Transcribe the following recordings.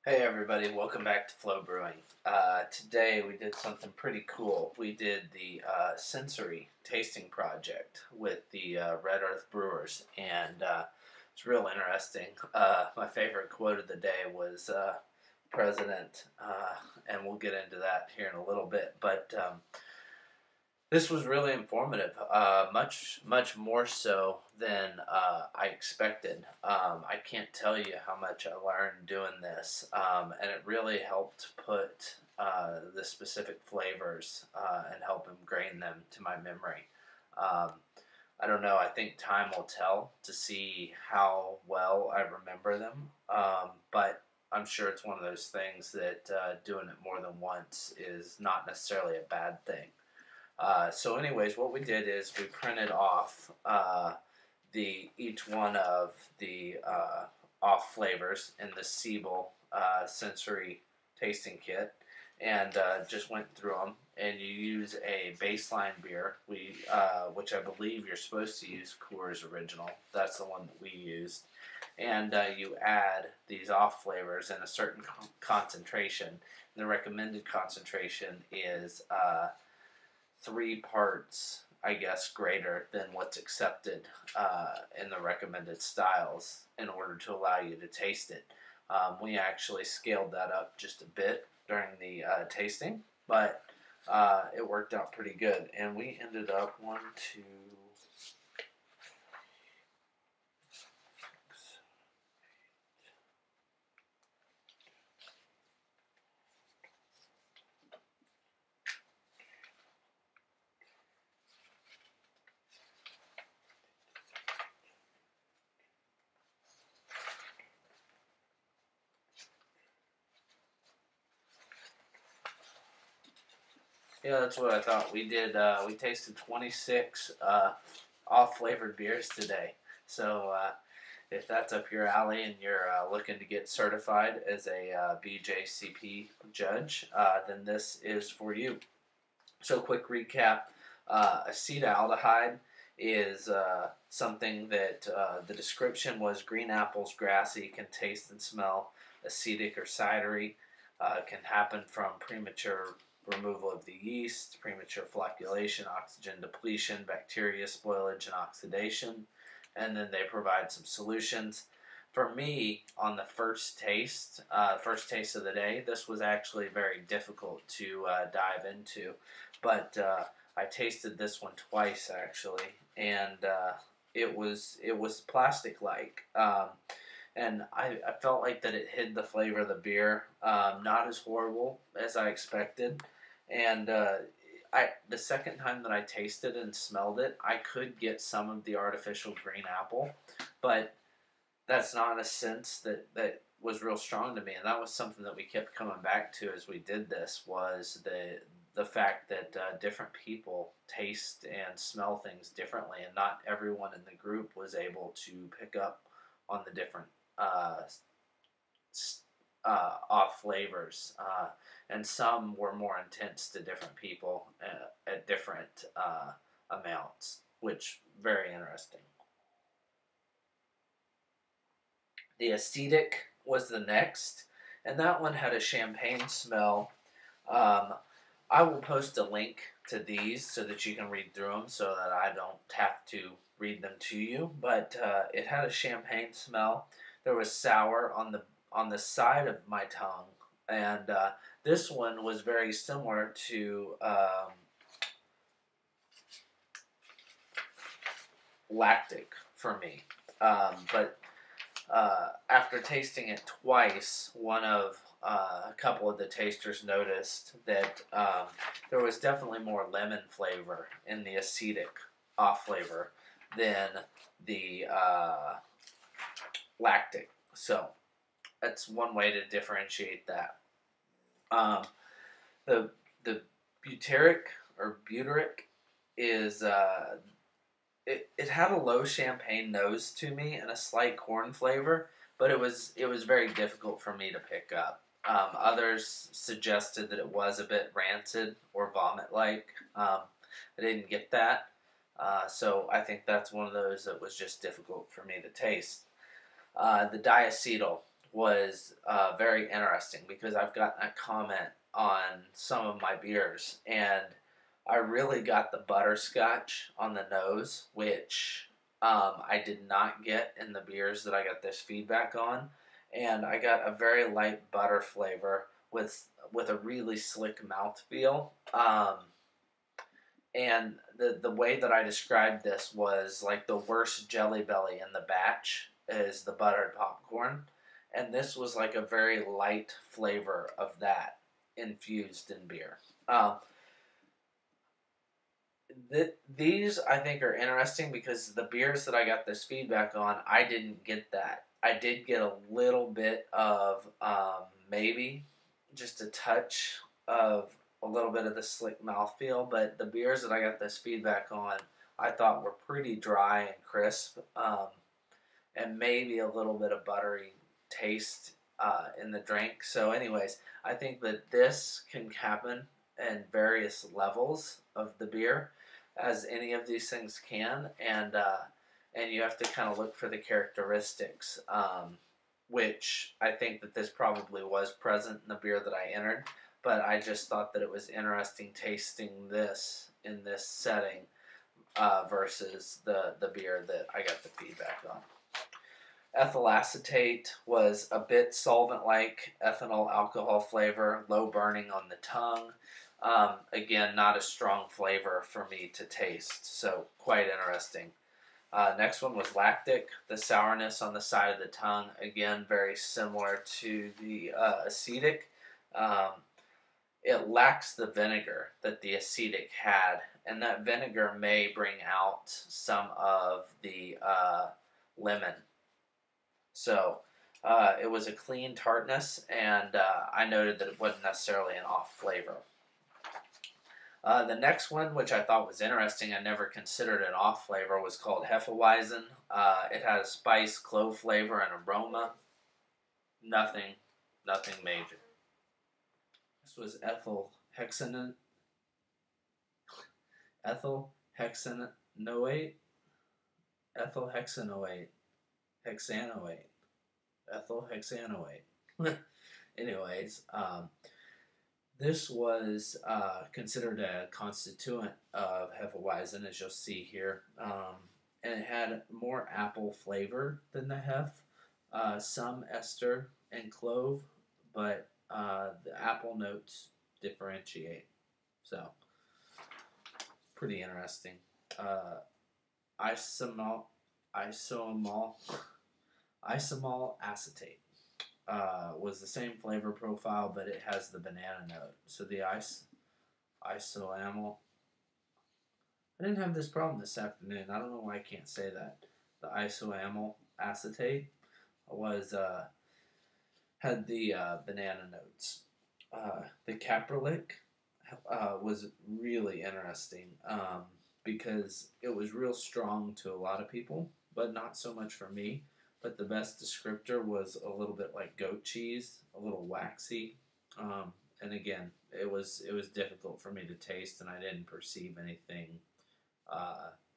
Hey everybody, welcome back to Flow Brewing. Today we did something pretty cool. We did the sensory tasting project with the Red Earth Brewers, and it's real interesting. My favorite quote of the day was President, and we'll get into that here in a little bit. But this was really informative, much more so than I expected. I can't tell you how much I learned doing this, and it really helped put the specific flavors and help ingrain them to my memory. Um, I don't know. I think time will tell to see how well I remember them, but I'm sure it's one of those things that doing it more than once is not necessarily a bad thing. So anyways, what we did is we printed off each one of the off flavors in the Siebel sensory tasting kit, and just went through them. And you use a baseline beer, which I believe you're supposed to use Coors Original. That's the one that we used. And you add these off flavors in a certain concentration. And the recommended concentration is 3 parts, I guess, greater than what's accepted in the recommended styles in order to allow you to taste it. We actually scaled that up just a bit during the tasting, but it worked out pretty good. And we ended up 1, 2, yeah, that's what I thought. We did. We tasted 26 off flavored beers today. So if that's up your alley and you're looking to get certified as a BJCP judge, then this is for you. So, quick recap: acetaldehyde is something that the description was green apples, grassy, can taste and smell acetic or cidery. Can happen from premature removal of the yeast, premature flocculation, oxygen depletion, bacteria spoilage, and oxidation. And then they provide some solutions. For me, on the first taste of the day, this was actually very difficult to dive into. But I tasted this one twice actually, and it was plastic like. And I felt like that it hid the flavor of the beer, not as horrible as I expected. And the second time that I tasted and smelled it, I could get some of the artificial green apple, but that's not a sense that was real strong to me. And that was something that we kept coming back to as we did this, was the fact that different people taste and smell things differently, and not everyone in the group was able to pick up on the different uh, off flavors, and some were more intense to different people at different amounts, which very interesting. The acetic was the next, and that one had a champagne smell. Um, I will post a link to these so that you can read through them, so that I don't have to read them to you. But it had a champagne smell. There was sour on the side of my tongue, and this one was very similar to lactic for me. But after tasting it twice, a couple of the tasters noticed that there was definitely more lemon flavor in the acetic off flavor than the lactic. So that's one way to differentiate that. Um, the the butyric or butyric is it had a low champagne nose to me and a slight corn flavor, but it was very difficult for me to pick up. Others suggested that it was a bit rancid or vomit-like. I didn't get that, so I think that's one of those that was just difficult for me to taste. The diacetyl was very interesting because I've gotten a comment on some of my beers, and I really got the butterscotch on the nose, which I did not get in the beers that I got this feedback on, and I got a very light butter flavor with a really slick mouthfeel. And the way that I described this was like the worst Jelly Belly in the batch is the buttered popcorn, and this was like a very light flavor of that infused in beer. These I think are interesting because the beers that I got this feedback on, I didn't get that. I did get a little bit of maybe just a touch of a little bit of the slick mouthfeel, but the beers that I got this feedback on, I thought were pretty dry and crisp, and maybe a little bit of buttery taste in the drink. So, anyways, I think that this can happen in various levels of the beer, as any of these things can, and you have to kind of look for the characteristics, which I think that this probably was present in the beer that I entered, but I just thought that it was interesting tasting this in this setting versus the beer that I got the feedback on. Ethyl acetate was a bit solvent-like, ethanol alcohol flavor, low burning on the tongue. Again, not a strong flavor for me to taste, so quite interesting. Next one was lactic, the sourness on the side of the tongue. Again, very similar to the acetic. It lacks the vinegar that the acetic had, and that vinegar may bring out some of the lemon. So it was a clean tartness, and I noted that it wasn't necessarily an off flavor. The next one, which I thought was interesting, I never considered an off flavor, was called Hefeweizen. It had a spice, clove flavor, and aroma. Nothing major. This was ethyl hexanoate, ethyl hexanoate, Anyways, this was considered a constituent of Hefeweizen, as you'll see here, and it had more apple flavor than the Hef, some ester and clove, but the apple notes differentiate. So, pretty interesting. Isomol acetate was the same flavor profile, but it has the banana note. So the isoamyl. I didn't have this problem this afternoon. I don't know why I can't say that. The isoamyl acetate was had the banana notes. The Caprolic was really interesting because it was real strong to a lot of people, but not so much for me. But the best descriptor was a little bit like goat cheese, a little waxy, and again, it was difficult for me to taste, and I didn't perceive anything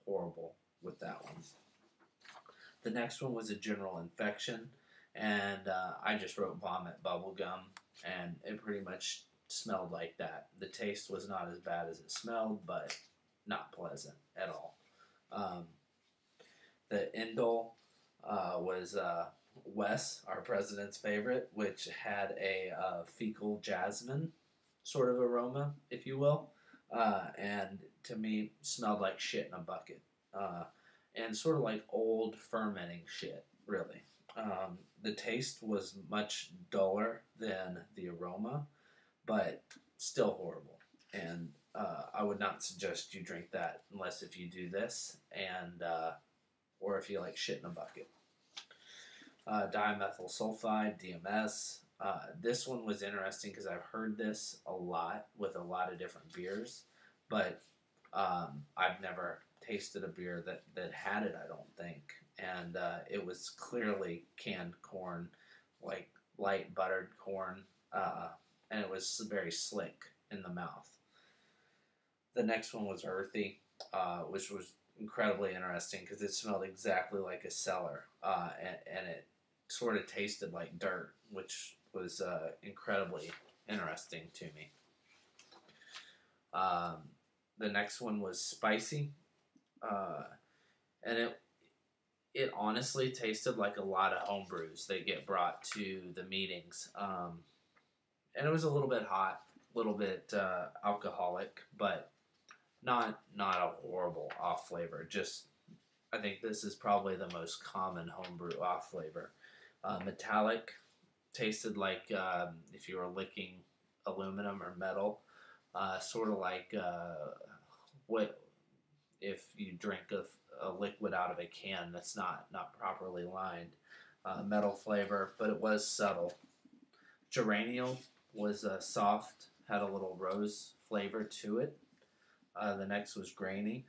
horrible with that one. The next one was a general infection, and I just wrote vomit bubblegum, and it pretty much smelled like that. The taste was not as bad as it smelled, but not pleasant at all. The Indole was Wes, our president's favorite, which had a fecal jasmine sort of aroma, if you will, and to me smelled like shit in a bucket, and sort of like old fermenting shit, really. The taste was much duller than the aroma, but still horrible, and I would not suggest you drink that unless if you do this, and or if you like shit in a bucket. Dimethyl sulfide, DMS. This one was interesting because I've heard this a lot with a lot of different beers, but I've never tasted a beer that had it, I don't think. And it was clearly canned corn, like light buttered corn, and it was very slick in the mouth. The next one was earthy, which was incredibly interesting because it smelled exactly like a cellar, and it sort of tasted like dirt. which was incredibly interesting to me. Um, the next one was spicy, uh, and it honestly tasted like a lot of home brews that get brought to the meetings. And it was a little bit hot, a little bit alcoholic, but not a horrible off flavor. Just I think this is probably the most common homebrew off flavor. Metallic, tasted like if you were licking aluminum or metal, sort of like what if you drink a liquid out of a can that's not properly lined. Metal flavor, but it was subtle. Geranium was soft, had a little rose flavor to it. The next was grainy.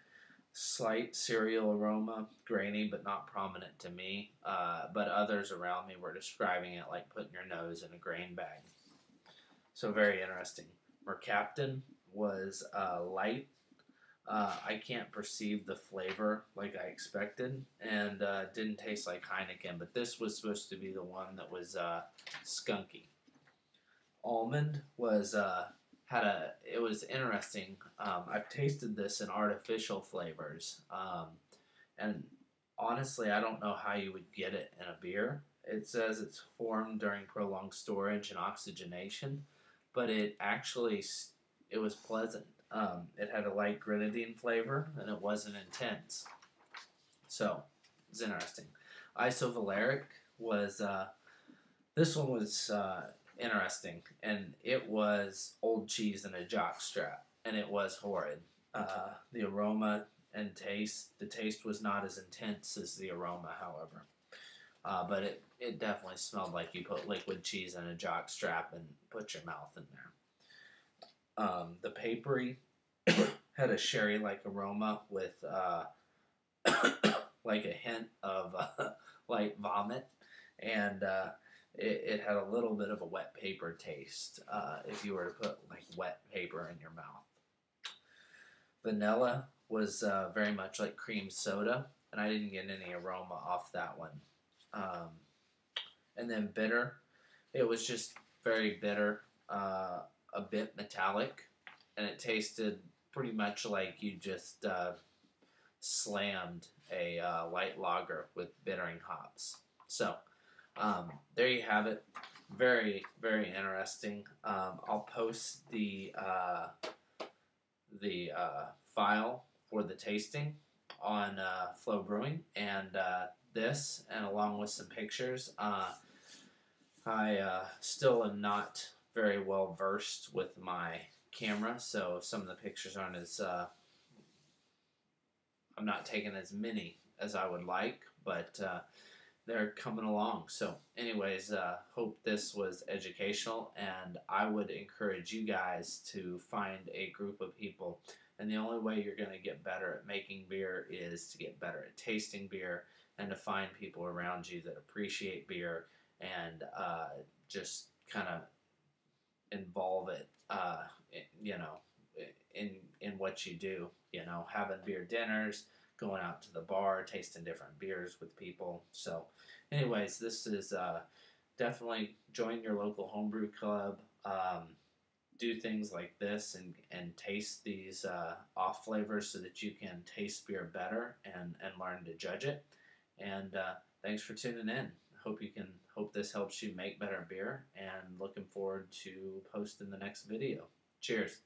Slight cereal aroma, grainy but not prominent to me. But others around me were describing it like putting your nose in a grain bag. So very interesting. Mercaptan was light. I can't perceive the flavor like I expected, and didn't taste like Heineken. But this was supposed to be the one that was skunky. Almond was it was interesting. I've tasted this in artificial flavors, and honestly, I don't know how you would get it in a beer. It says it's formed during prolonged storage and oxygenation, but it was pleasant. It had a light grenadine flavor, and it wasn't intense. So, it's interesting. Isovaleric was, this one was interesting, and it was old cheese in a jockstrap, and it was horrid. The aroma and taste, the taste was not as intense as the aroma, however. But it definitely smelled like you put liquid cheese in a jockstrap and put your mouth in there. The papery had a sherry-like aroma with like a hint of light vomit, and it had a little bit of a wet paper taste if you were to put like wet paper in your mouth. Vanilla was very much like cream soda, and I didn't get any aroma off that one. And then bitter, it was just very bitter, a bit metallic, and it tasted pretty much like you just slammed a light lager with bittering hops. So there you have it. Very, very interesting. I'll post the file for the tasting on Flow Brewing, and this, and along with some pictures. I still am not very well versed with my camera, so some of the pictures aren't as I'm not taking as many as I would like, but they're coming along. So anyways, hope this was educational, and I would encourage you guys to find a group of people, and the only way you're going to get better at making beer is to get better at tasting beer, and to find people around you that appreciate beer, and just kind of involve it, in what you do. Having beer dinners, going out to the bar, tasting different beers with people. So, anyways, this is definitely join your local homebrew club. Do things like this and taste these off flavors so that you can taste beer better and learn to judge it. And thanks for tuning in. Hope this helps you make better beer, and looking forward to posting the next video. Cheers.